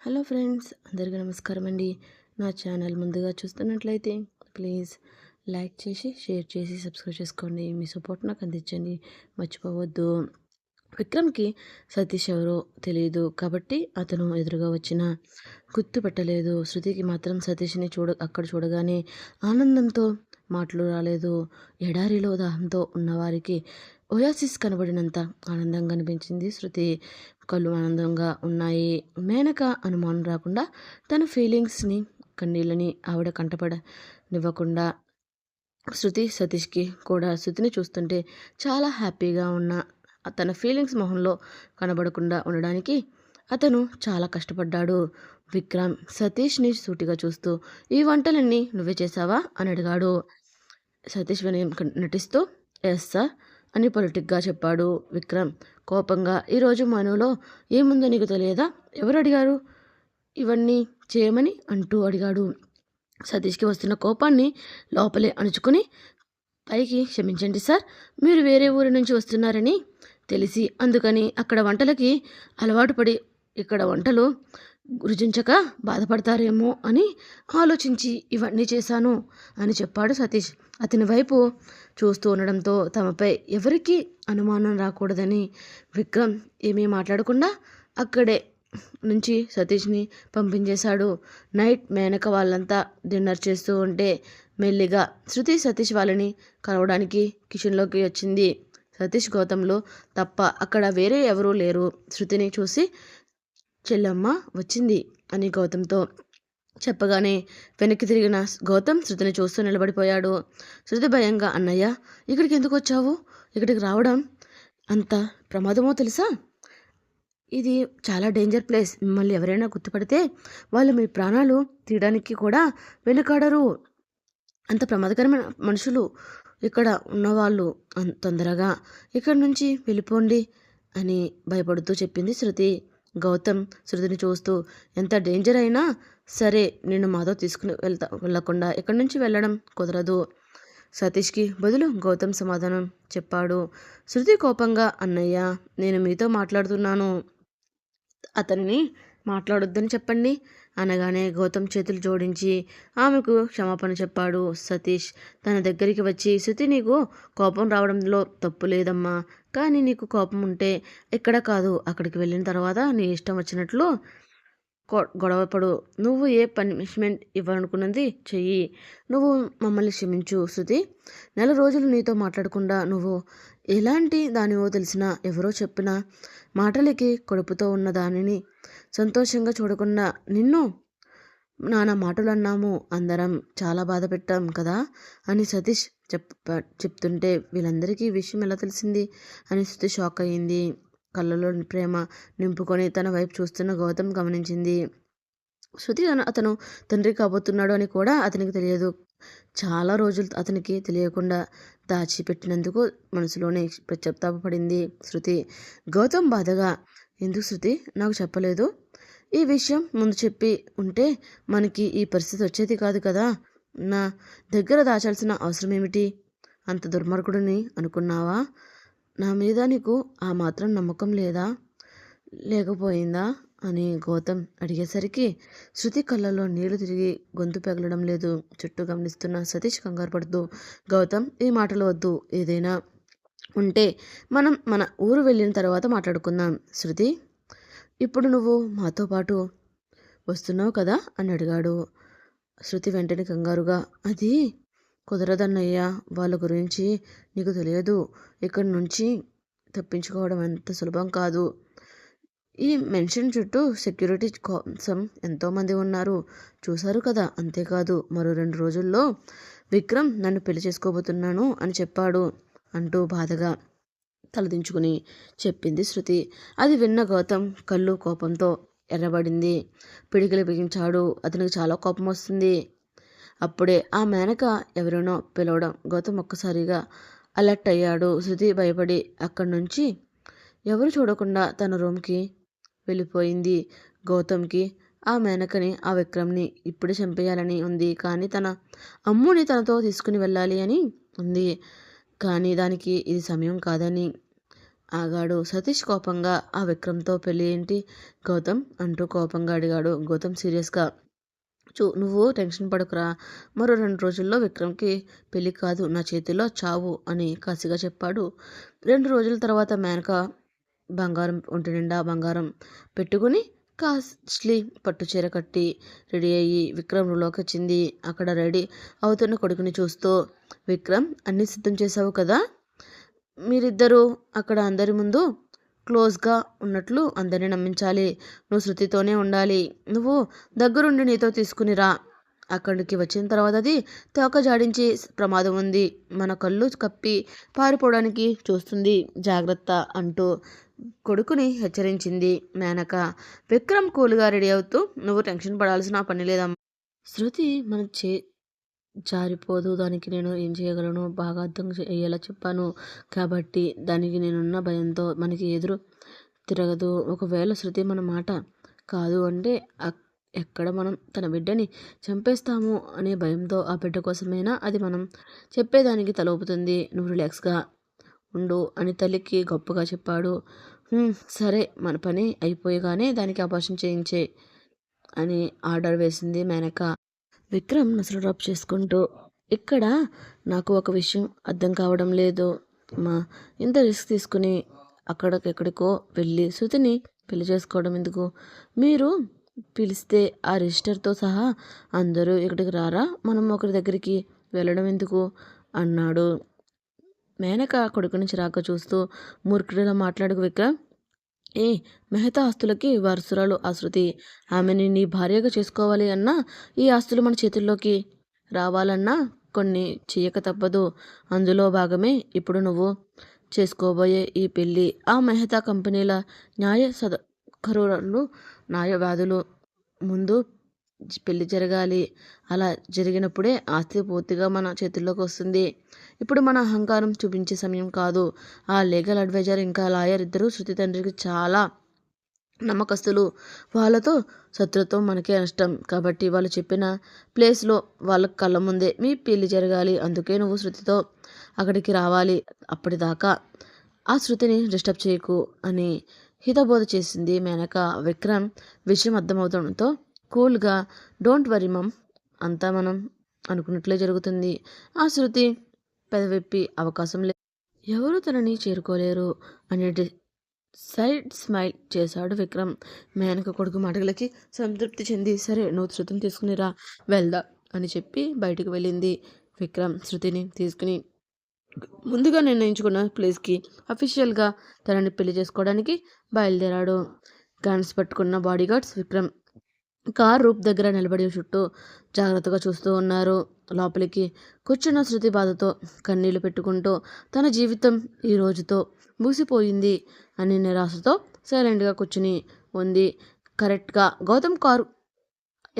Hello friends, అందరికీ నమస్కారం అండి. నా ఛానల్ ముందుగా చూస్తున్నట్లయితే ప్లీజ్ లైక్ చేసి, షేర్ చేసి, సబ్స్క్రైబ్ చేసుకోండి. మీ సపోర్ట్ నాకు అందించండి, మర్చిపోవద్దు. విక్రమ్కి సతీష్ ఎవరో తెలియదు కాబట్టి అతను ఎదురుగా వచ్చిన గుర్తుపట్టలేదు. శృతికి మాత్రం సతీష్ని అక్కడ చూడగానే ఆనందంతో మాటలు రాలేదు. ఎడారిలో దాహంతో ఉన్నవారికి ఒయాసిస్ కనబడినంత ఆనందంగా అనిపించింది శృతి. కళ్ళు ఆనందంగా ఉన్నాయి. మేనక అనుమానం రాకుండా తన ఫీలింగ్స్ని, కన్నీళ్ళని ఆవిడ కంటపడనివ్వకుండా శృతి సతీష్కి కూడా శృతిని చూస్తుంటే చాలా హ్యాపీగా ఉన్న తన ఫీలింగ్స్ మొహంలో కనబడకుండా ఉండడానికి అతను చాలా కష్టపడ్డాడు. విక్రమ్ సతీష్ని సూటిగా చూస్తూ, ఈ వంటలన్నీ నువ్వే చేశావా అని అడిగాడు. సతీష్ వినయం నటిస్తూ ఎస్ సార్ అని పొలిటిక్గా చెప్పాడు. విక్రమ్ కోపంగా, ఈరోజు మెనూలో ఏముందో నీకు తెలియదా? ఎవరు అడిగారు ఇవన్నీ చేయమని అంటూ అడిగాడు. సతీష్కి వస్తున్న కోపాన్ని లోపలే అణుచుకుని పైకి, క్షమించండి సార్, మీరు వేరే ఊరి నుంచి వస్తున్నారని తెలిసి అందుకని అక్కడ వంటలకి అలవాటు పడి ఇక్కడ వంటలు రుచించక బాధపడతారేమో అని ఆలోచించి ఇవన్నీ చేశాను అని చెప్పాడు సతీష్. అతని వైపు చూస్తూ ఉండడంతో తమపై ఎవరికీ అనుమానం రాకూడదని విక్రమ్ ఏమీ మాట్లాడకుండా అక్కడే నుంచి సతీష్ని పంపించేశాడు. నైట్ మేనక వాళ్ళంతా డిన్నర్ చేస్తూ ఉంటే మెల్లిగా శృతి సతీష్ వాళ్ళని కలవడానికి కిచెన్లోకి వచ్చింది. సతీష్ గౌతంలో తప్ప అక్కడ వేరే ఎవరూ లేరు. శృతిని చూసి చెల్లమ్మ వచ్చింది అని గౌతంతో చెప్పగానే వెనక్కి తిరిగిన గౌతమ్ శృతిని చూస్తూ నిలబడిపోయాడు. శృతి భయంగా, అన్నయ్య ఇక్కడికి ఎందుకు వచ్చావు? ఇక్కడికి రావడం అంత ప్రమాదమో తెలుసా? ఇది చాలా డేంజర్ ప్లేస్. మిమ్మల్ని ఎవరైనా గుర్తుపడితే వాళ్ళు మీ ప్రాణాలు తీయడానికి కూడా వెనుకాడరు. అంత ప్రమాదకరమైన మనుషులు ఇక్కడ ఉన్నవాళ్ళు. తొందరగా ఇక్కడి నుంచి వెళ్ళిపోండి అని భయపడుతూ చెప్పింది శృతి. గౌతమ్ శృతిని చూస్తూ, ఎంత డేంజర్ అయినా సరే నిన్ను మాతో తీసుకుని వెళ్ళకుండా ఇక్కడి నుంచి వెళ్ళడం కుదరదు. సతీష్కి బదులు గౌతమ్ సమాధానం చెప్పాడు. శృతి కోపంగా, అన్నయ్య నేను మీతో మాట్లాడుతున్నాను, అతనిని మాట్లాడొద్దని చెప్పండి అనగానే గౌతమ్ చేతులు జోడించి ఆమెకు క్షమాపణ చెప్పాడు. సతీష్ తన దగ్గరికి వచ్చి, శృతి నీకు కోపం రావడంలో తప్పు లేదమ్మా, కానీ నీకు కోపం ఉంటే ఇక్కడ కాదు అక్కడికి వెళ్ళిన తర్వాత నీ ఇష్టం వచ్చినట్లు గొడవపడు. నువ్వు ఏ పనిష్మెంట్ ఇవ్వాలనుకున్నది చెయ్యి. నువ్వు మమ్మల్ని క్షమించు శృతి. 4 రోజులు నీతో మాట్లాడకుండా నువ్వు ఎలాంటి దానివో తెలిసినా ఎవరో చెప్పిన మాటలకి కడుపుతో ఉన్న దానిని సంతోషంగా చూడకుండా నిన్ను నానా మాటలు అన్నాము, అందరం చాలా బాధ పెట్టాం కదా అని సతీష్ చెప్తుంటే వీళ్ళందరికీ ఈ విషయం ఎలా తెలిసింది అని శృతి షాక్ అయ్యింది. కళ్ళలో ప్రేమ నింపుకొని తన వైపు చూస్తున్న గౌతమ్ గమనించింది. శృతి అతను తండ్రి కాబోతున్నాడు అని కూడా అతనికి తెలియదు. చాలా రోజులు అతనికి తెలియకుండా దాచిపెట్టినందుకు మనసులోనే పశ్చాత్తాపపడింది శృతి. గౌతమ్ బాధగా, ఎందుకు శృతి నాకు చెప్పలేదు? ఈ విషయం ముందు చెప్పి ఉంటే మనకి ఈ పరిస్థితి వచ్చేది కాదు కదా. నా దగ్గర దాచాల్సిన అవసరం ఏమిటి? అంత దుర్మార్గుడిని అనుకున్నావా? నా మీద నీకు ఆ మాత్రం నమ్మకం లేకపోయిందా అని గౌతమ్ అడిగేసరికి శృతి కళ్ళలో నీళ్లు తిరిగి గొంతు పెగలడం లేదు. చుట్టూ గమనిస్తున్న సతీష్ కంగారు పడుతూ, గౌతమ్ ఈ మాటలు వద్దు, ఏదైనా ఉంటే మనం మన ఊరు వెళ్ళిన తర్వాత మాట్లాడుకుందాం. శృతి ఇప్పుడు నువ్వు మాతో పాటు వస్తున్నావు కదా అని అడిగాడు. శృతి వెంటనే కంగారుగా, అది కుదరదన్నయ్య, వాళ్ళ గురించి నీకు తెలియదు. ఇక్కడి నుంచి తప్పించుకోవడం అంత సులభం కాదు. ఈ మెన్షన్ చుట్టూ సెక్యూరిటీ కోసం ఎంతోమంది ఉన్నారు, చూశారు కదా. అంతేకాదు మరో 2 రోజుల్లో విక్రమ్ నన్ను పెళ్లి చేసుకోబోతున్నాను అని చెప్పాడు అంటూ బాధగా తలదించుకుని చెప్పింది శృతి. అది విన్న గౌతమ్ కళ్ళు కోపంతో ఎర్రబడింది. పిడికిలు బిగించాడు. అతనికి చాలా కోపం వస్తుంది. అప్పుడే ఆ మేనక ఎవరినో పిలవడం గౌతమ్ ఒక్కసారిగా అలర్ట్ అయ్యాడు. శృతి భయపడి అక్కడి నుంచి ఎవరు చూడకుండా తన రూమ్కి వెళ్ళిపోయింది. గౌతమ్కి ఆ మేనకని, ఆ విక్రమ్ని ఇప్పుడే చంపేయాలని ఉంది, కానీ తన అమ్ముని తనతో తీసుకుని వెళ్ళాలి అని ఉంది. కానీ దానికి ఇది సమయం కాదని ఆగాడు. సతీష్ కోపంగా ఆ విక్రమ్తో పెళ్ళి ఏంటి గౌతమ్ అంటూ కోపంగా అడిగాడు. గౌతమ్ సీరియస్గా నువ్వు టెన్షన్ పడకురా, మరో 2 రోజుల్లో విక్రమ్కి పెళ్ళి కాదు నా చేతిలో చావు అని కసిగా చెప్పాడు. 2 రోజుల తర్వాత మేనక బంగారం ఒంటి నిండా బంగారం పెట్టుకుని కాస్ట్లీ పట్టు చీర కట్టి రెడీ అయ్యి విక్రమ్ రూమ్లోకి వచ్చింది. అక్కడ రెడీ అవుతున్న కొడుకుని చూస్తూ, విక్రమ్ అన్నీ సిద్ధం చేసావు కదా, మీరిద్దరూ అక్కడ అందరి ముందు క్లోజ్గా ఉన్నట్లు అందరినీ నమ్మించాలి. నువ్వు శృతితోనే ఉండాలి. నువ్వు దగ్గరుండి నీతో తీసుకునిరా. అక్కడికి వచ్చిన తర్వాత అది తోక జాడించి ప్రమాదం ఉంది. మన కళ్ళు కప్పి పారిపోవడానికి చూస్తుంది. జాగ్రత్త అంటూ కొడుకుని హెచ్చరించింది మేనక. విక్రమ్ కూల్గా రెడీ అవుతూ, నువ్వు టెన్షన్ పడాల్సిన పని లేదమ్మా. శృతి మన జారిపోదు. దానికి నేను ఏం చేయగలను బాగా అర్థం అయ్యేలా చెప్పాను కాబట్టి దానికి నేనున్న భయంతో మనకి ఎదురు తిరగదు. ఒకవేళ శృతి మన మాట కాదు అంటే ఎక్కడ మనం తన బిడ్డని చంపేస్తాము అనే భయంతో ఆ బిడ్డ కోసమైనా అది మనం చెప్పేదానికి తలూపుతుంది. నువ్వు రిలాక్స్గా ఉండు అని తల్లికి గొప్పగా చెప్పాడు. సరే, మన పని అయిపోయగానే దానికి ఆపరేషన్ చేయించే అని ఆర్డర్ వేసింది మేనక. విక్రమ్ నసలు డ్రాప్ చేసుకుంటూ, ఇక్కడ నాకు ఒక విషయం అర్థం కావడం లేదు మా, ఇంత రిస్క్ తీసుకుని అక్కడికెక్కడికో వెళ్ళి శృతిని పెళ్లి చేసుకోవడం ఎందుకు? మీరు పిలిస్తే ఆ రిజిస్టర్తో సహా అందరూ ఇక్కడికి రారా? మనం ఒకరి దగ్గరికి వెళ్ళడం ఎందుకు అన్నాడు. మేనక కొడుకుని చిరాక చూస్తూ, మూర్ఖుడిలా మాట్లాడుకు విక్రమ్. మెహతా ఆస్తులకి వారసురాలు ఆ శృతి. ఆమెని నీ భార్యగా చేసుకోవాలి అన్నా, ఈ ఆస్తులు మన చేతుల్లోకి రావాలన్నా కొన్ని చెయ్యక తప్పదు. అందులో భాగమే ఇప్పుడు నువ్వు చేసుకోబోయే ఈ పెళ్ళి. ఆ మెహతా కంపెనీల న్యాయవాదులు ముందు పెళ్లి జరగాలి. అలా జరిగినప్పుడే ఆస్తి పూర్తిగా మన చేతుల్లోకి వస్తుంది. ఇప్పుడు మన అహంకారం చూపించే సమయం కాదు. ఆ లీగల్ అడ్వైజర్ ఇంకా లాయర్ ఇద్దరు శృతి తండ్రికి చాలా నమ్మకస్తులు. వాళ్ళతో శత్రుత్వం మనకే నష్టం. కాబట్టి వాళ్ళు చెప్పిన ప్లేస్లో వాళ్ళ కళ్ళ ముందే మీ పెళ్లి జరగాలి. అందుకే నువ్వు శృతితో అక్కడికి రావాలి. అప్పటిదాకా ఆ శృతిని డిస్టర్బ్ చేయకు అని హితబోధ చేసింది మేనక. విక్రమ్ విషయం అర్థమవుతుండటంతో కూల్గా, డోంట్ వరీ మమ్, అంతా మనం అనుకున్నట్లే జరుగుతుంది. ఆ శృతి పెదవిప్పి అవకాశం లేదు, ఎవరు తనని చేరుకోలేరు అనే సైడ్ స్మైల్ చేశాడు విక్రమ్. మేనక కొడుకు మాటలకి సంతృప్తి చెంది, సరే నువ్వు శృతిని తీసుకునిరా, వెళ్దా అని చెప్పి బయటకు వెళ్ళింది. విక్రమ్ శృతిని తీసుకుని ముందుగా నిర్ణయించుకున్న ప్లేస్కి అఫీషియల్గా తనని పెళ్లి చేసుకోవడానికి బయలుదేరాడు. గన్స్ పట్టుకున్న బాడీగార్డ్స్ విక్రమ్ కార్ రూప్ దగ్గర నిలబడి చుట్టూ జాగ్రత్తగా చూస్తూ ఉన్నారు. లోపలికి కూర్చున్న శృతి బాధతో కన్నీళ్లు పెట్టుకుంటూ తన జీవితం ఈ రోజుతో మూసిపోయింది అని నిరాశతో సైలెంట్గా కూర్చుని ఉంది. కరెక్ట్గా గౌతమ్ కారు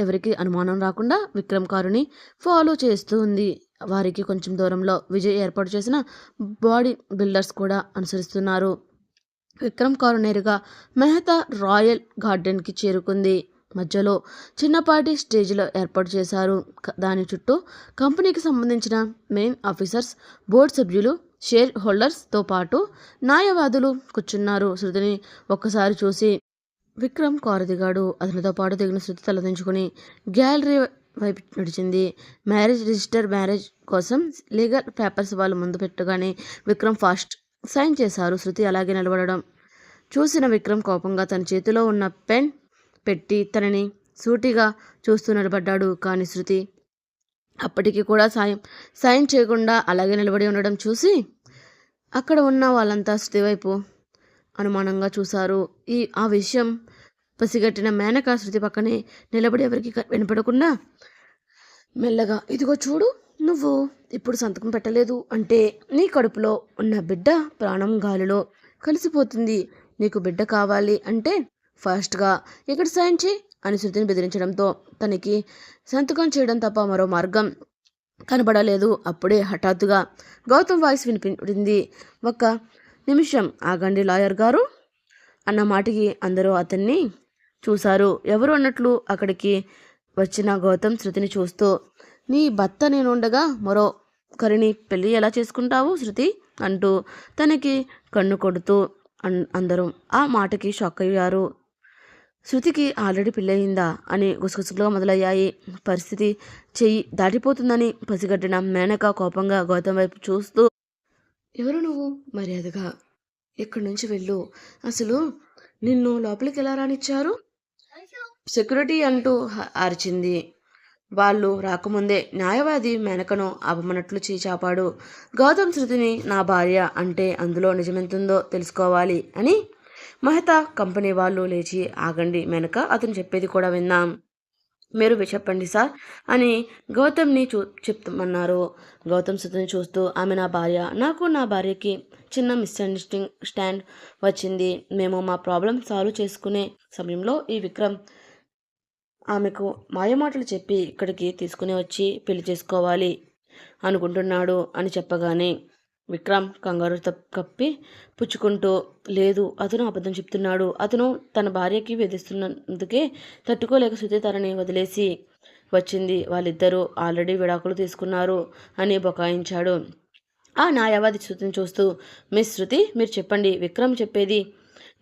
ఎవరికి అనుమానం రాకుండా విక్రమ్ కారుని ఫాలో చేస్తూ ఉంది. వారికి కొంచెం దూరంలో విజయ్ ఏర్పాటు చేసిన బాడీ బిల్డర్స్ కూడా అనుసరిస్తున్నారు. విక్రమ్ కారు నేరుగా మెహతా రాయల్ గార్డెన్కి చేరుకుంది. మధ్యలో చిన్నపాటి స్టేజ్లో ఏర్పాటు చేశారు. దాని చుట్టూ కంపెనీకి సంబంధించిన మెయిన్ ఆఫీసర్స్, బోర్డు సభ్యులు, షేర్ హోల్డర్స్తో పాటు న్యాయవాదులు కూర్చున్నారు. శృతిని ఒక్కసారి చూసి విక్రమ్ కారు దిగాడు. అతనితో పాటు దిగిన శృతి తలదించుకుని గ్యాలరీ వైపు నడిచింది. మ్యారేజ్ రిజిస్టర్, మ్యారేజ్ కోసం లీగల్ పేపర్స్ వాళ్ళ ముందు పెట్టగానే విక్రమ్ ఫాస్ట్ సైన్ చేశారు. శృతి అలాగే నిలబడడం చూసిన విక్రమ్ కోపంగా తన చేతిలో ఉన్న పెన్ పెట్టి తనని సూటిగా చూస్తూ నిలబడ్డాడు. కానీ శృతి అప్పటికి కూడా సైన్ చేయకుండా అలాగే నిలబడి ఉండడం చూసి అక్కడ ఉన్న వాళ్ళంతా శృతి వైపు అనుమానంగా చూశారు. ఆ విషయం పసిగట్టిన మేనక శృతి పక్కనే నిలబడి ఎవరికి వినపడకుండా మెల్లగా, ఇదిగో చూడు, నువ్వు ఇప్పుడు సంతకం పెట్టలేదు అంటే నీ కడుపులో ఉన్న బిడ్డ ప్రాణం గాలిలో కలిసిపోతుంది. నీకు బిడ్డ కావాలి అంటే ఫాస్ట్గా ఇక్కడ సైన్ చేయి అని శృతిని బెదిరించడంతో తనకి సంతకం చేయడం తప్ప మరో మార్గం కనబడలేదు. అప్పుడే హఠాత్తుగా గౌతమ్ వాయిస్ వినిపించింది. ఒక్క నిమిషం ఆగండి లాయర్ గారు అన్న మాటకి అందరూ అతన్ని చూశారు. ఎవరు అన్నట్లు అక్కడికి వచ్చిన గౌతమ్ శృతిని చూస్తూ, నీ భర్త నేనుండగా మరో కరిని పెళ్ళి ఎలా చేసుకుంటావు శృతి అంటూ తనకి కన్ను కొడుతూ అందరూ ఆ మాటకి షాక్ అయ్యారు. శృతికి ఆల్రెడీ పెళ్ళయిందా అని గుసగుసలు మొదలయ్యాయి. పరిస్థితి చెయ్యి దాటిపోతుందని పసిగట్టిన మేనక కోపంగా గౌతమ్ వైపు చూస్తూ, ఎవరు నువ్వు? మర్యాదగా ఇక్కడి నుంచి వెళ్ళు. అసలు నిన్ను లోపలికి ఎలా రానిచ్చారు? సెక్యూరిటీ అంటూ అరిచింది. వాళ్ళు రాకముందే న్యాయవాది మేనకను ఆపమన్నట్లు చాపాడు. గౌతమ్ శృతిని నా భార్య అంటే అందులో నిజమెంతుందో తెలుసుకోవాలి అని. మెహతా కంపెనీ వాళ్ళు లేచి, ఆగండి మేనక, అతను చెప్పేది కూడా విందాం. మీరు చెప్పండి సార్ అని గౌతమ్ని చెప్తామన్నారు. గౌతమ్ శృతిని చూస్తూ, ఆమె నా భార్య. నాకు నా భార్యకి చిన్న మిస్అండర్స్టాండింగ్ స్టాండ్ వచ్చింది. మేము మా ప్రాబ్లం సాల్వ్ చేసుకునే సమయంలో ఈ విక్రమ్ ఆమెకు మాయమాటలు చెప్పి ఇక్కడికి తీసుకుని వచ్చి పెళ్లి చేసుకోవాలి అనుకుంటున్నాడు అని చెప్పగానే విక్రమ్ కంగారు కప్పి పుచ్చుకుంటూ, లేదు, అతను అబద్ధం చెప్తున్నాడు. అతను తన భార్యకి వేధిస్తున్నందుకే తట్టుకోలేక శృతి తనని వదిలేసి వచ్చింది. వాళ్ళిద్దరూ ఆల్రెడీ విడాకులు తీసుకున్నారు అని బొకాయించాడు. ఆ న్యాయవాది శృతిని చూస్తూ, మిస్ శృతి, మీరు చెప్పండి, విక్రమ్ చెప్పేది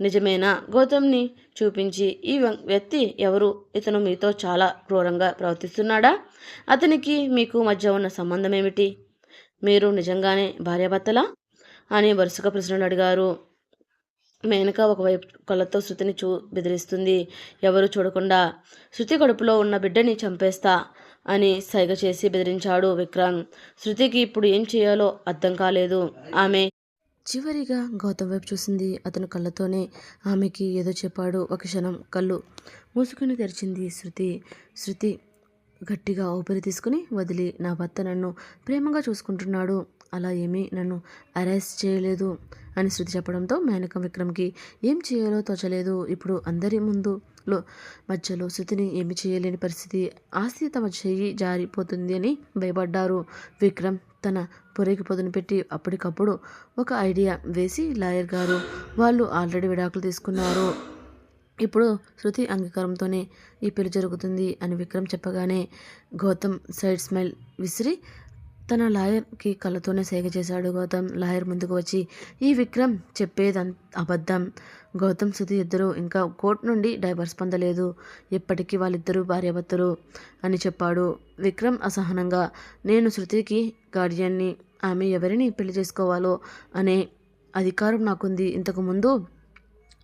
నిజమేనా? గౌతమ్ని చూపించి, ఈ వ్యక్తి ఎవరు? ఇతను మీతో చాలా క్రూరంగా ప్రవర్తిస్తున్నాడా? అతనికి మీకు మధ్య ఉన్న సంబంధం ఏమిటి? మీరు నిజంగానే భార్యాభర్తలా అని వరుసగా ప్రశ్నలు అడిగారు. మేనక ఒకవైపు కళ్ళతో శృతిని బెదిరిస్తుంది. ఎవరు చూడకుండా శృతి కడుపులో ఉన్న బిడ్డని చంపేస్తా అని సైగ చేసి బెదిరించాడు విక్రమ్. శృతికి ఇప్పుడు ఏం చేయాలో అర్థం కాలేదు. ఆమె చివరిగా గౌతమ్ వైపు చూసింది. అతను కళ్ళతోనే ఆమెకి ఏదో చెప్పాడు. ఒక క్షణం కళ్ళు మూసుకుని తెరిచింది శృతి గట్టిగా ఊపిరి తీసుకుని వదిలి, నా భర్త నన్ను ప్రేమగా చూసుకుంటున్నాడు, అలా ఏమీ నన్ను అరెస్ట్ చేయలేదు అని శృతి చెప్పడంతో మేనక విక్రమ్కి ఏం చేయాలో తోచలేదు. ఇప్పుడు అందరి మధ్యలో శృతిని ఏమి చేయలేని పరిస్థితి. ఆస్తి తమ చెయ్యి జారిపోతుంది అని భయపడ్డారు. విక్రమ్ తన పొరికి పొదును పెట్టి అప్పటికప్పుడు ఒక ఐడియా వేసి, లాయర్ గారు, వాళ్ళు ఆల్రెడీ విడాకులు తీసుకున్నారు, ఇప్పుడు శృతి అంగీకారంతోనే ఈ పెళ్లి జరుగుతుంది అని విక్రమ్ చెప్పగానే గౌతమ్ సైడ్ స్మైల్ విసిరి తన లాయర్కి కళ్ళతోనే సేగ చేశాడు. గౌతమ్ లాయర్ ముందుకు వచ్చి, ఈ విక్రమ్ చెప్పేది అబద్ధం. గౌతమ్ శృతి ఇద్దరు ఇంకా కోర్టు నుండి డైవర్స్ పొందలేదు, ఇప్పటికీ వాళ్ళిద్దరూ భార్యాభర్తలు అని చెప్పాడు. విక్రమ్ అసహనంగా, నేను శృతికి గార్డియన్ని, ఆమె ఎవరిని పెళ్లి చేసుకోవాలో అనే అధికారం నాకుంది. ఇంతకుముందు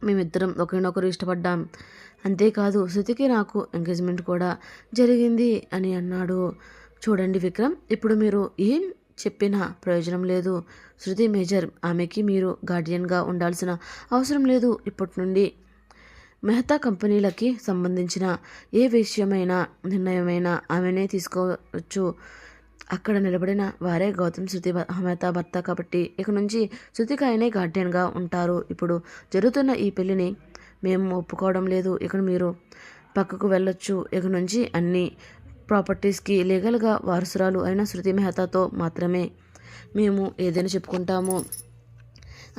మేమిద్దరం ఒకరినొకరు ఇష్టపడ్డాం, అంతేకాదు శృతికి నాకు ఎంగేజ్మెంట్ కూడా జరిగింది అని అన్నాడు. చూడండి విక్రమ్, ఇప్పుడు మీరు ఏం చెప్పినా ప్రయోజనం లేదు. శృతి మేజర్, ఆమెకి మీరు గార్డియన్గా ఉండాల్సిన అవసరం లేదు. ఇప్పటి నుండి మెహతా కంపెనీలకి సంబంధించిన ఏ విషయమైనా నిర్ణయమైనా ఆమెనే తీసుకోవచ్చు. అక్కడ నిలబడిన వారే గౌతమ్ శృతి మెహతా భర్త కాబట్టి ఇక నుంచి శృతికి ఆయనే గార్డియన్గా ఉంటారు. ఇప్పుడు జరుగుతున్న ఈ పెళ్లిని మేము ఒప్పుకోవడం లేదు. ఇక మీరు పక్కకు వెళ్ళొచ్చు. ఇక నుంచి అన్ని ప్రాపర్టీస్కి లీగల్గా వారసురాలు అయిన శృతి మెహతాతో మాత్రమే మేము ఏదైనా చెప్పుకుంటాము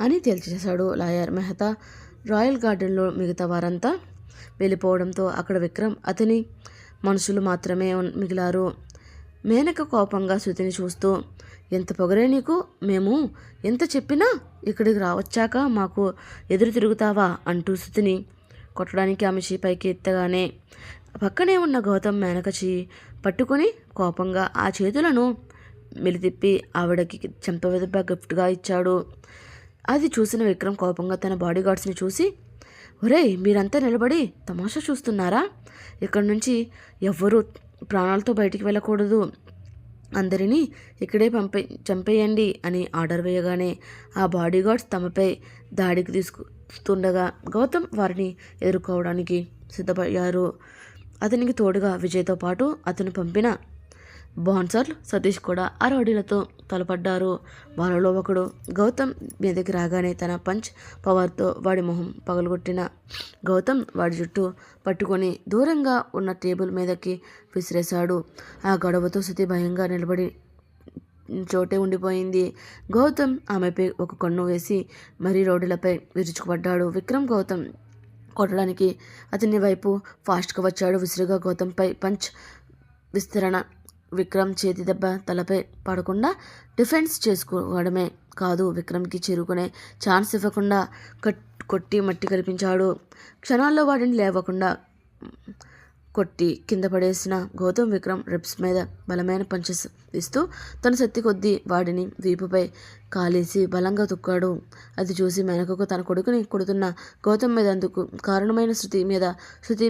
అని తేల్చేశాడు లాయర్. మెహతా రాయల్ గార్డెన్లో మిగతా వారంతా వెళ్ళిపోవడంతో అక్కడ విక్రమ్ అతని మనుషులు మాత్రమే మిగిలారు. మేనక కోపంగా శృతిని చూస్తూ, ఎంత పొగరే నీకు, మేము ఎంత చెప్పినా ఇక్కడికి రావచ్చాక మాకు ఎదురు తిరుగుతావా అంటూ శృతిని కొట్టడానికి ఆమె చేయి పైకి ఎత్తగానే పక్కనే ఉన్న గౌతమ్ మేనక చేయి పట్టుకుని కోపంగా ఆ చేతులను మెలితిప్పి ఆవిడకి చెంపదెబ్బ గిఫ్ట్గా ఇచ్చాడు. అది చూసిన విక్రమ్ కోపంగా తన బాడీగార్డ్స్ని చూసి, ఒరేయ్, మీరంతా నిలబడి తమాషా చూస్తున్నారా? ఇక్కడి నుంచి ఎవ్వరూ ప్రాణాలతో బయటికి వెళ్ళకూడదు, అందరినీ ఇక్కడే చంపేయండి అని ఆర్డర్ వేయగానే ఆ బాడీగార్డ్స్ తమపై దాడికి తీసుకుతుండగా గౌతమ్ వారిని ఎదుర్కోవడానికి సిద్ధపడ్డారు. అతనికి తోడుగా విజయ్తో పాటు అతను పంపిన బౌన్సర్లు సతీష్ కూడా ఆ రౌడీలతో తలపడ్డారు. వాళ్ళలో ఒకడు గౌతమ్ మీదకి రాగానే తన పంచ్ పవర్తో వాడి మొహం పగలగొట్టిన గౌతమ్ వాడి జుట్టు పట్టుకొని దూరంగా ఉన్న టేబుల్ మీదకి విసిరేశాడు. ఆ గొడవతో శృతి భయంగా నిలబడి చోటే ఉండిపోయింది. గౌతమ్ ఆమెపై ఒక కన్ను వేసి మరీ రౌడీలపై విరుచుకుపడ్డాడు. విక్రమ్ గౌతమ్ కొట్టడానికి అతని వైపు ఫాస్ట్గా వచ్చాడు. విసురుగా గౌతమ్పై పంచ్ విస్తరణ విక్రమ్ చేతి దెబ్బ తలపై పడకుండా డిఫెన్స్ చేసుకోవడమే కాదు, విక్రమ్కి చేరుకునే ఛాన్స్ ఇవ్వకుండా కొట్టి మట్టి కల్పించాడు. క్షణాల్లో వాడిని లేవకుండా కొట్టి కింద పడేసిన గౌతమ్ విక్రమ్ రిబ్స్ మీద బలమైన పంచెస్ ఇస్తూ తన శక్తి కొద్దీ వాడిని వీపుపై కాలేసి బలంగా తొక్కాడు. అది చూసి మేనకకు తన కొడుకుని కొడుతున్న గౌతమ్ మీద అందుకు కారణమైన శృతి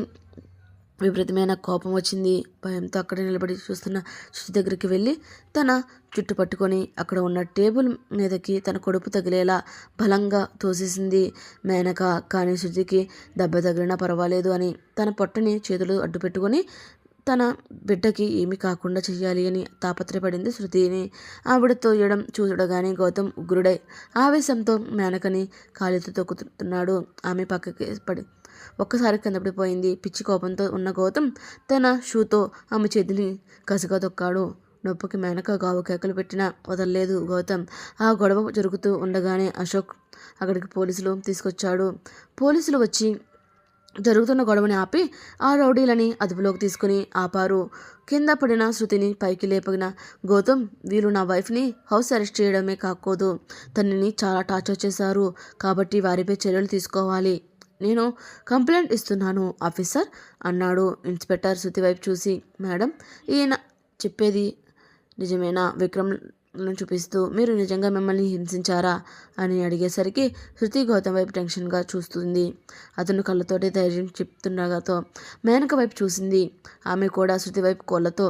విపరీతమైన కోపం వచ్చింది. భయంతో అక్కడే నిలబడి చూస్తున్న శృతి దగ్గరికి వెళ్ళి తన జుట్టు పట్టుకొని అక్కడ ఉన్న టేబుల్ మీదకి తన కడుపు తగిలేలా బలంగా తోసేసింది మేనక. కానీ శృతికి దెబ్బ తగిలినా పర్వాలేదు అని తన పొట్టని చేతులు అడ్డు పెట్టుకొని తన బిడ్డకి ఏమీ కాకుండా చెయ్యాలి అని తాపత్రయపడింది శృతిని. ఆవిడ తోయడం చూడగానే గౌతమ్ ఉగ్రుడై ఆవేశంతో మేనకని కాలితో తొక్కుతున్నాడు. ఆమె పక్కకి పడి ఒక్కసారి కింద పడిపోయింది. పిచ్చి కోపంతో ఉన్న గౌతమ్ తన షూతో ఆమె చేతిని కసిగా తొక్కాడు. నొప్పికి మేనక గావు కేకలు పెట్టినా వదలలేదు గౌతమ్. ఆ గొడవ జరుగుతూ ఉండగానే అశోక్ అక్కడికి పోలీసులు తీసుకొచ్చాడు. పోలీసులు వచ్చి జరుగుతున్న గొడవని ఆపి ఆ రౌడీలని అదుపులోకి తీసుకుని ఆపారు. కింద పడిన శృతిని పైకి లేపిన గౌతమ్, వీళ్ళు నా వైఫ్ని హౌస్ అరెస్ట్ చేయడమే కాకూడదు, తనని చాలా టార్చర్ చేశారు, కాబట్టి వారిపై చర్యలు తీసుకోవాలి. నేను కంప్లైంట్ ఇస్తున్నాను ఆఫీసర్ అన్నాడు. ఇన్స్పెక్టర్ శృతి వైపు చూసి, మేడం ఈయన చెప్పేది నిజమేనా విక్రమ్ను చూపిస్తూ, మీరు నిజంగా మిమ్మల్ని హింసించారా అని అడిగేసరికి శృతి గౌతమ్ వైపు టెన్షన్గా చూస్తుంది. అతను కళ్ళతోటి ధైర్యం చెప్తుండగాతో మేనక వైపు చూసింది. ఆమె కూడా శృతి వైపు కోళ్లతో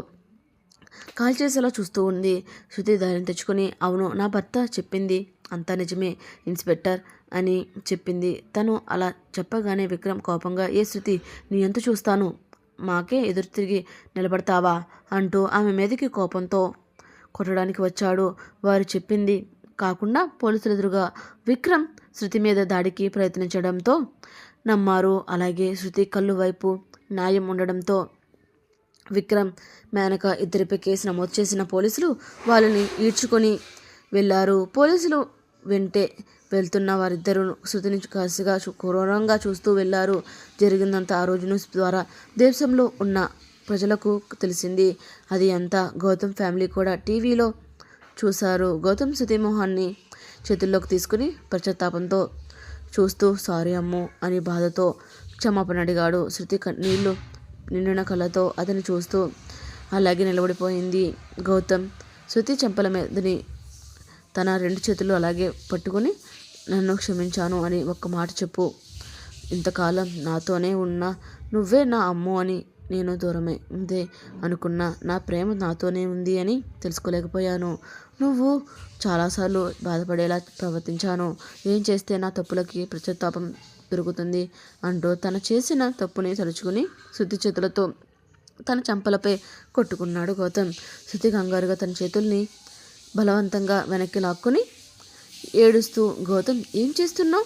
కాల్ చేసేలా చూస్తూ ఉంది. శృతి ధైర్యం తెచ్చుకొని, అవును నా భర్త చెప్పింది అంతా నిజమే ఇన్స్పెక్టర్ అని చెప్పింది. తను అలా చెప్పగానే విక్రమ్ కోపంగా, ఏ శృతి నీ ఎంత చూస్తాను, మాకే ఎదురు తిరిగి నిలబడతావా అంటూ ఆమె మీదకి కోపంతో కొట్టడానికి వచ్చాడు. వారు చెప్పింది కాకుండా పోలీసులు ఎదురుగా విక్రమ్ శృతి మీద దాడికి ప్రయత్నించడంతో నమ్మారు. అలాగే శృతి కళ్ళు వైపు న్యాయం ఉండడంతో విక్రమ్ మేనక ఇద్దరిపై కేసు నమోదు చేసిన పోలీసులు వాళ్ళని ఈడ్చుకొని వెళ్ళారు. పోలీసులు వెంటే వెళ్తున్న వారిద్దరూ శృతిని కసిగా క్రూరంగా చూస్తూ వెళ్లారు. జరిగిందంతా ఆ రోజు న్యూస్ ద్వారా దేశంలో ఉన్న ప్రజలకు తెలిసింది. అది అంతా గౌతమ్ ఫ్యామిలీ కూడా టీవీలో చూశారు. గౌతమ్ శృతి మొహాన్ని చేతుల్లోకి తీసుకుని పశ్చాత్తాపంతో చూస్తూ, సారీ అమ్ము అని బాధతో క్షమాపణ అడిగాడు. శృతి నీళ్లు నిండిన కళ్ళతో అతన్ని చూస్తూ అలాగే నిలబడిపోయింది. గౌతమ్ శృతి చెంపల మీదని తన రెండు చేతులు అలాగే పట్టుకుని, నన్ను క్షమించాను అని ఒక్క మాట చెప్పు, ఇంతకాలం నాతోనే ఉన్నా నువ్వే నా అమ్ము అని నేను దూరమే ఉందే అనుకున్నా, నా ప్రేమ నాతోనే ఉంది అని తెలుసుకోలేకపోయాను. నువ్వు చాలాసార్లు బాధపడేలా ప్రవర్తించాను. ఏం చేస్తే నా తప్పులకి పశ్చాత్తాపం పెరుగుతుంది అంటూ తన చేసిన తప్పుని తలుచుకుని శృతి చేతులతో తన చెంపలపై కొట్టుకున్నాడు గౌతమ్. శృతి కంగారుగా తన చేతుల్ని బలవంతంగా వెనక్కి లాక్కుని ఏడుస్తూ, గౌతమ్ ఏం చేస్తున్నావు,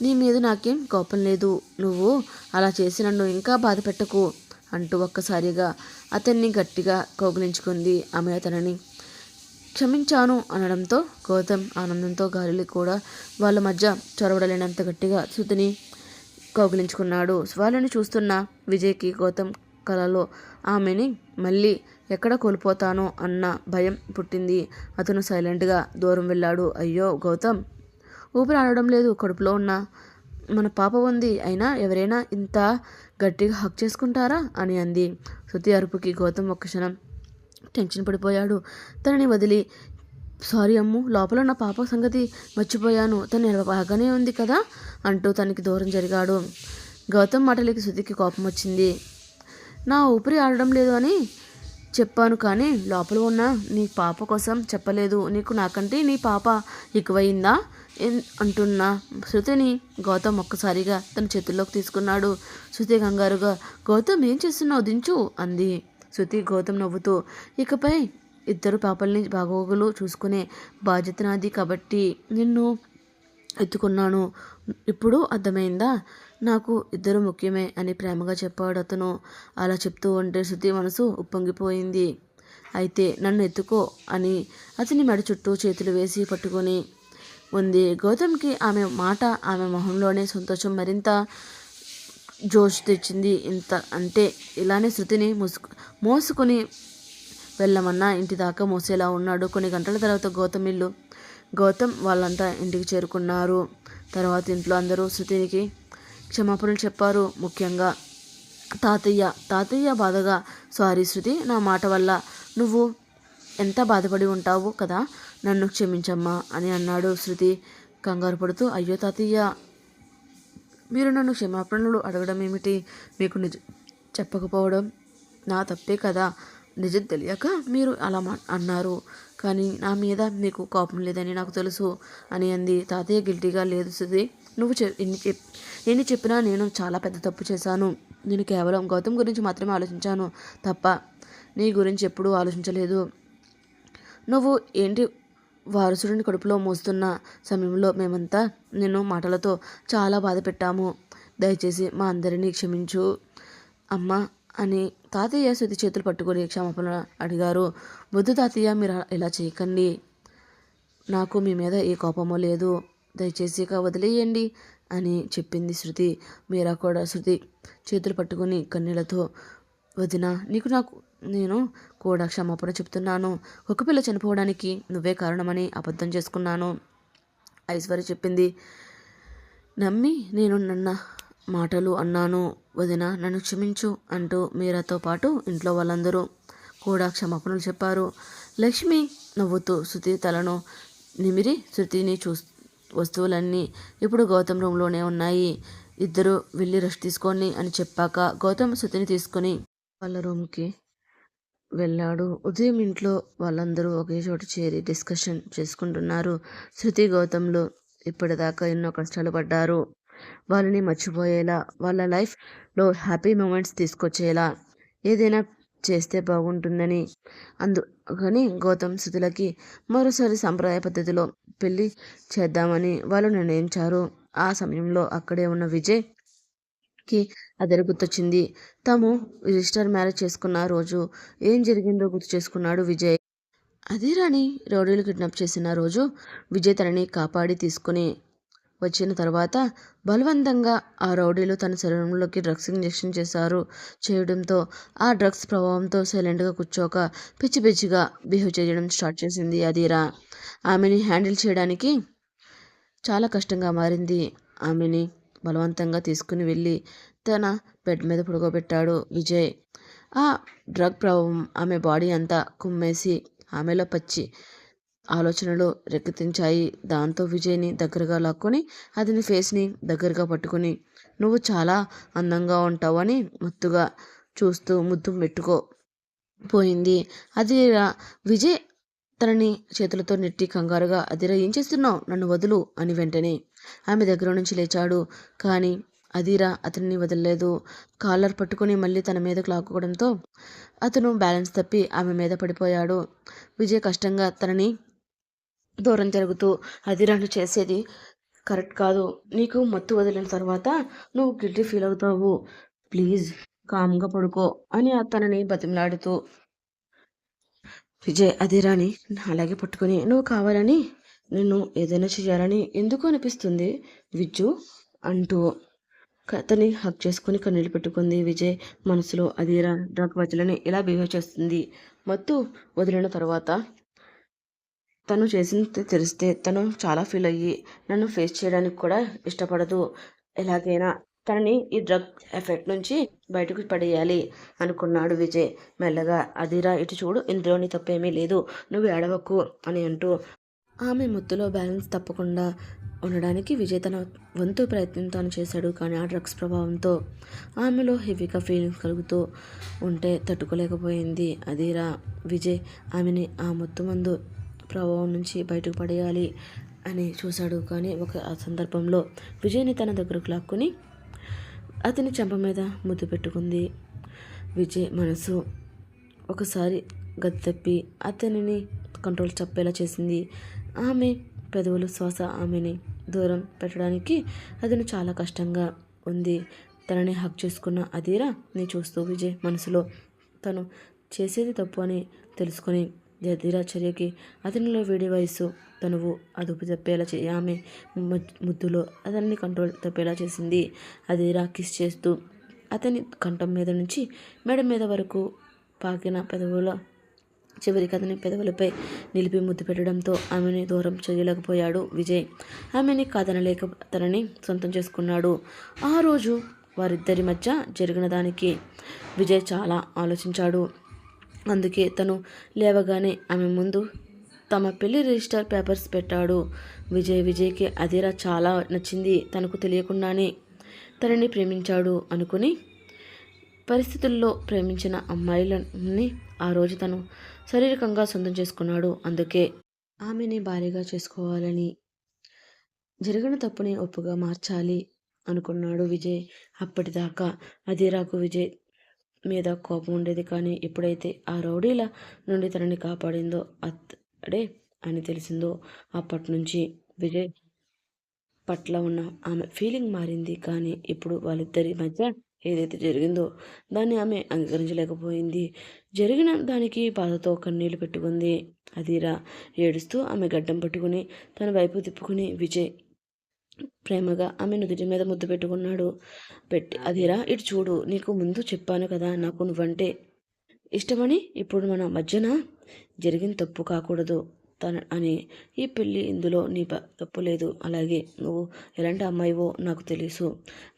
నీ మీద నాకేం కోపం లేదు, నువ్వు అలా చేసి నన్ను ఇంకా బాధ పెట్టకు అంటూ ఒక్కసారిగా అతన్ని గట్టిగా కౌగిలించుకుంది. ఆమె తనని క్షమించాను అనడంతో గౌతమ్ ఆనందంతో గాలిలో కూడా వాళ్ళ మధ్య చొరవడలేనంత గట్టిగా శృతిని కౌగిలించుకున్నాడు. వాళ్ళని చూస్తున్న విజయ్కి గౌతమ్ కలలో ఆమెని మళ్ళీ ఎక్కడ కోల్పోతానో అన్న భయం పుట్టింది. అతను సైలెంట్గా దూరం వెళ్ళాడు. అయ్యో గౌతమ్, ఊపిరి ఆడడం లేదు, కడుపులో ఉన్న మన పాప ఉంది, అయినా ఎవరైనా ఇంత గట్టిగా హక్ చేసుకుంటారా అని అంది. శృతి అరుపుకి గౌతమ్ ఒక్క క్షణం టెన్షన్ పడిపోయాడు. తనని వదిలి, సారీ అమ్ము, లోపల నా పాప సంగతి మర్చిపోయాను, తను బాగానే ఉంది కదా అంటూ తనకి దూరం జరిగాడు. గౌతమ్ మాటలకి శృతికి కోపం వచ్చింది. నా ఊపిరి ఆడడం లేదు అని చెప్పాను, కానీ లోపల ఉన్న నీ పాప కోసం చెప్పలేదు. నీకు నాకంటే నీ పాప ఎక్కువయిందా అంటున్న శృతిని గౌతమ్ ఒక్కసారిగా తన చేతుల్లోకి తీసుకున్నాడు. శృతి కంగారుగా, గౌతమ్ ఏం చేస్తున్నావు, దించు అంది. శృతి గౌతమ్ నవ్వుతూ, ఇకపై ఇద్దరు పాపల్ని బాగోగులు చూసుకునే బాధ్యత నాది కాబట్టి నిన్ను ఎత్తుకున్నాను. ఇప్పుడు అర్థమైందా, నాకు ఇద్దరు ముఖ్యమే అని ప్రేమగా చెప్పాడు అతను. అలా చెప్తూ ఉంటే శృతి మనసు ఉప్పొంగిపోయింది. అయితే నన్ను ఎత్తుకో అని అతని మెడ చుట్టూ చేతులు వేసి పట్టుకొని ఉంది. గౌతమ్కి ఆమె మాట, ఆమె మొహంలోనే సంతోషం మరింత జోష్ తెచ్చింది. ఇంత అంటే ఇలానే శృతిని మోసుకుని వెళ్ళమన్నా ఇంటి దాకా మోసేలా ఉన్నాడు. కొన్ని గంటల తర్వాత గౌతమ్ వాళ్ళంతా ఇంటికి చేరుకున్నారు. తర్వాత ఇంట్లో అందరూ శృతికి క్షమాపణలు చెప్పారు. ముఖ్యంగా తాతయ్య బాధగా, సారీ శృతి, నా మాట వల్ల నువ్వు ఎంత బాధపడి ఉంటావు కదా, నన్ను క్షమించమ్మా అని అన్నాడు. శృతి కంగారు పడుతూ, అయ్యో తాతయ్య, మీరు నన్ను క్షమాపణలు అడగడం ఏమిటి? మీకు నిజం చెప్పకపోవడం నా తప్పే కదా. నిజం తెలియక మీరు అలా అన్నారు, కానీ నా మీద మీకు కోపం లేదని నాకు తెలుసు అని అంది. తాతయ్య గిల్టీగా, లేదు శృతి, నువ్వు ఎన్ని చెప్పినా నేను చాలా పెద్ద తప్పు చేశాను. నేను కేవలం గౌతమ్ గురించి మాత్రమే ఆలోచించాను తప్ప నీ గురించి ఎప్పుడూ ఆలోచించలేదు. నువ్వు ఏంటి వారసుడిని కడుపులో మోస్తున్న సమయంలో మేమంతా నిన్ను మాటలతో చాలా బాధ పెట్టాము. దయచేసి మా అందరినీ క్షమించు అమ్మా అని తాతయ్య శృతి చేతులు పట్టుకొని క్షమాపణ అడిగారు. వద్దు తాతయ్య, మీరు ఇలా చేయకండి. నాకు మీ మీద ఏ కోపమో లేదు. దయచేసి ఇక వదిలేయండి అని చెప్పింది శృతి. మీరా కూడా శృతి చేతులు పట్టుకుని కన్నీళ్లతో, వదిన, నేను కూడా క్షమాపణ చెప్తున్నాను. ఒక పిల్ల చనిపోవడానికి నువ్వే కారణమని అబద్ధం చేసుకున్నాను. ఐశ్వర్య చెప్పింది. నమ్మి నేను నన్న మాటలు అన్నాను. వదిన, నన్ను క్షమించు అంటూ మీరాతో పాటు ఇంట్లో వాళ్ళందరూ కూడా క్షమాపణలు చెప్పారు. లక్ష్మి నవ్వుతూ శృతి తలను నిమిరి శృతిని వస్తువులన్నీ ఇప్పుడు గౌతమ్ రూమ్లోనే ఉన్నాయి. ఇద్దరు వెళ్ళి రెస్ట్ తీసుకోండి అని చెప్పాక గౌతమ్ శృతిని తీసుకొని వాళ్ళ రూమ్కి వెళ్ళాడు. ఉదయం ఇంట్లో వాళ్ళందరూ ఒకే చోట చేరి డిస్కషన్ చేసుకుంటున్నారు. శృతి గౌతమ్లు ఇప్పటిదాకా ఎన్నో కష్టాలు పడ్డారు. వాళ్ళని మర్చిపోయేలా, వాళ్ళ లైఫ్లో హ్యాపీ మూమెంట్స్ తీసుకొచ్చేలా ఏదైనా చేస్తే బాగుంటుందని, అందుకని గౌతమ్ శృతులకి మరోసారి సంప్రదాయ పద్ధతిలో పెళ్లి చేద్దామని వాళ్ళు నిర్ణయించారు. ఆ సమయంలో అక్కడే ఉన్న విజయ్కి అదే గుర్తొచ్చింది. తాము రిజిస్టర్ మ్యారేజ్ చేసుకున్న రోజు ఏం జరిగిందో గుర్తు చేసుకున్నాడు విజయ్. అధీరాని రౌడీలు కిడ్నాప్ చేసిన రోజు విజయ్ తనని కాపాడి తీసుకుని వచ్చిన తర్వాత బలవంతంగా ఆ రౌడీలు తన శరీరంలోకి డ్రగ్స్ ఇంజెక్షన్ చేయడంతో ఆ డ్రగ్స్ ప్రభావంతో సైలెంట్గా కూర్చోక పిచ్చిగా బిహేవ్ చేయడం స్టార్ట్ చేసింది అధీరా. ఆమెని హ్యాండిల్ చేయడానికి చాలా కష్టంగా మారింది. ఆమెని బలవంతంగా తీసుకుని వెళ్ళి తన బెడ్ మీద పడుకోబెట్టాడు విజయ్. ఆ డ్రగ్ ప్రభావం ఆమె బాడీ అంతా కుమ్మేసి ఆమెలో పచ్చి ఆలోచనలు రేకెత్తించాయి. దాంతో విజయ్ని దగ్గరగా లాక్కొని అతని ఫేస్ని దగ్గరగా పట్టుకుని, నువ్వు చాలా అందంగా ఉంటావని మత్తుగా చూస్తూ ముద్దు పెట్టుకోపోయింది అధీరా. విజయ్ తనని చేతులతో నెట్టి కంగారుగా, అధీరా ఏం చేస్తున్నావు, నన్ను వదులు అని వెంటనే ఆమె దగ్గర నుంచి లేచాడు. కానీ అధీరా అతన్ని వదలలేదు. కాలర్ పట్టుకుని మళ్ళీ తన మీదకు లాక్కోవడంతో అతను బ్యాలెన్స్ తప్పి ఆమె మీద పడిపోయాడు. విజయ్ కష్టంగా తనని దూరం జరుగుతూ, అధీరా నువ్వు చేసేది కరెక్ట్ కాదు. నీకు మత్తు వదిలిన తర్వాత నువ్వు గిల్టీ ఫీల్ అవుతావు. ప్లీజ్ కామ్గా పడుకో అని తనని బతిమలాడుతూ విజయ్ అధీరాని అలాగే పట్టుకుని, నువ్వు కావాలని నిన్ను ఏదైనా చేయాలని ఎందుకు అనిపిస్తుంది విజ్జు అంటూ అతన్ని హక్ చేసుకుని కన్నీళ్ళు పెట్టుకుంది. విజయ్ మనసులో అధీరా డ్రగ్ వదిలని ఇలా బిహేవ్ చేస్తుంది. మత్తు వదిలిన తర్వాత తను చేసింది తెలిస్తే తను చాలా ఫీల్ అయ్యి నన్ను ఫేస్ చేయడానికి కూడా ఇష్టపడదు. ఎలాగైనా తనని ఈ డ్రగ్ ఎఫెక్ట్ నుంచి బయటకు పడేయాలి అనుకున్నాడు విజయ్. మెల్లగా, అధీరా ఇటు చూడు, ఇందులోని తప్పేమీ లేదు, నువ్వు ఏడవకు అని అంటూ ఆమె ముద్దులో బ్యాలెన్స్ తప్పకుండా ఉండడానికి విజయ్ తన వంతు ప్రయత్నం తాను చేశాడు. కానీ ఆ డ్రగ్స్ ప్రభావంతో ఆమెలో హెవీగా ఫీలింగ్స్ కలుగుతూ ఉంటే తట్టుకోలేకపోయింది అధీరా. విజయ్ ఆమెని ఆ మత్తు మందు ప్రభావం నుంచి బయటకు పడేయాలి అని చూశాడు. కానీ ఒక సందర్భంలో విజయ్ని తన దగ్గరకు లాక్కుని అతని చెంప మీద ముద్దు పెట్టుకుంది. విజయ్ మనసు ఒకసారి గతి తప్పి అతనిని కంట్రోల్ తప్పేలా చేసింది. ఆమె పెదవులు శ్వాస ఆమెని దూరం పెట్టడానికి అతను చాలా కష్టంగా ఉంది. తనని హక్ చేసుకున్న అధీరాని చూస్తూ విజయ్ మనసులో తను చేసేది తప్పు అని తెలుసుకొని అధీరా చర్యకి అతనిలో వేడి వయసు తనువు అదుపు తప్పేలా ఆమె ముద్దులో అతన్ని కంట్రోల్ తప్పేలా చేసింది. అధీరా కిస్ చేస్తూ అతని కంఠం మీద నుంచి మెడ మీద వరకు పాకిన పెదవుల చివరికి అతని పెదవులపై నిలిపి ముద్దు పెట్టడంతో ఆమెని దూరం చేయలేకపోయాడు విజయ్. ఆమెని కాదనలేక తనని సొంతం చేసుకున్నాడు. ఆ రోజు వారిద్దరి మధ్య జరిగిన దానికి విజయ్ చాలా ఆలోచించాడు. అందుకే తను లేవగానే ఆమె ముందు తమ పెళ్లి రిజిస్టర్ పేపర్స్ పెట్టాడు. విజయ్కి అదిరా చాలా నచ్చింది. తనకు తెలియకుండానే తనని ప్రేమించాడు అనుకుని పరిస్థితుల్లో ప్రేమించిన అమ్మాయిలని ఆ రోజు తను శారీరకంగా సొంతం చేసుకున్నాడు. అందుకే ఆమెని భార్యగా చేసుకోవాలని, జరిగిన తప్పుని ఒప్పుగా మార్చాలి అనుకున్నాడు విజయ్. అప్పటిదాకా అదిరాకు విజయ్ మీద కోపం ఉండేది, కానీ ఎప్పుడైతే ఆ రౌడీల నుండి తనని కాపాడిందో అతడే అని తెలిసిందో అప్పటి నుంచి విజయ్ పట్ల ఉన్న ఆమె ఫీలింగ్ మారింది. కానీ ఇప్పుడు వాళ్ళిద్దరి మధ్య ఏదైతే జరిగిందో దాన్ని ఆమె అంగీకరించలేకపోయింది. జరిగిన దానికి బాధతో కన్నీళ్లు పెట్టుకుంది. అదిరా ఏడుస్తూ ఆమె గడ్డం పట్టుకుని తన వైపు తిప్పుకుని విజయ్ ప్రేమగా ఆమె నుదుటి మీద ముద్దు పెట్టుకున్నాడు. అదిరా ఇటు చూడు, నీకు ముందు చెప్పాను కదా నాకు నువ్వంటే ఇష్టమని. ఇప్పుడు మన మధ్యన జరిగిన తప్పు కాకూడదు అని. ఈ పెళ్ళి ఇందులో నీ తప్పు లేదు. అలాగే నువ్వు ఎలాంటి అమ్మాయివో నాకు తెలుసు.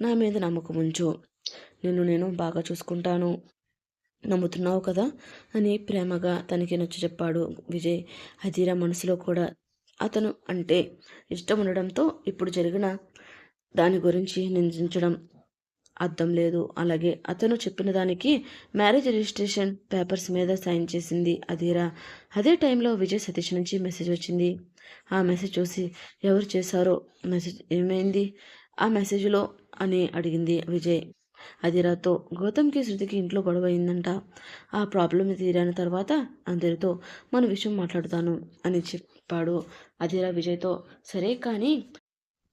నా మీద నమ్మకం ఉంచు. నేను బాగా చూసుకుంటాను. నమ్ముతున్నావు కదా అని ప్రేమగా తనకి నచ్చ చెప్పాడు విజయ్. అదిరా మనసులో కూడా అతను అంటే ఇష్టం ఉండడంతో ఇప్పుడు జరిగిన దాని గురించి నిందించడం అర్థం లేదు. అలాగే అతను చెప్పిన దానికి మ్యారేజ్ రిజిస్ట్రేషన్ పేపర్స్ మీద సైన్ చేసింది అదిరా. అదే టైంలో విజయ్ సతీష్ నుంచి మెసేజ్ వచ్చింది. ఆ మెసేజ్ చూసి ఎవరు చేశారో, మెసేజ్ ఏమైంది ఆ మెసేజ్లో అని అడిగింది విజయ్ అదిరాతో. గౌతమ్కి శృతికి ఇంట్లో గొడవ అయిందంట. ఆ ప్రాబ్లం తీరిన తర్వాత అందరితో మన విషయం మాట్లాడుతాను అని చెప్పాడు అదిరా విజయ్తో. సరే కానీ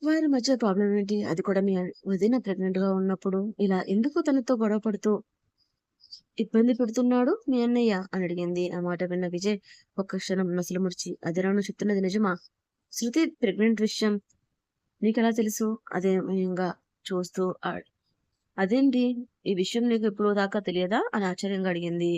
వారి మధ్య ప్రాబ్లం ఏంటి? అది కూడా మీ వదిన ప్రెగ్నెంట్గా ఉన్నప్పుడు ఇలా ఎందుకు తనతో గొడవ పడుతూ ఇబ్బంది పెడుతున్నాడు మీ అన్నయ్య అని అడిగింది. ఆ మాట విన్న విజయ్ ఒక్క క్షణం నసలు ముడిచి, అదిరాను చెప్తున్నది నిజమా? శృతి ప్రెగ్నెంట్ విషయం నీకెలా తెలుసు? అదేమయంగా చూస్తూ అదేంటి, ఈ విషయం నీకు ఎప్పుడు దాకా తెలియదా అని ఆశ్చర్యంగా అడిగింది.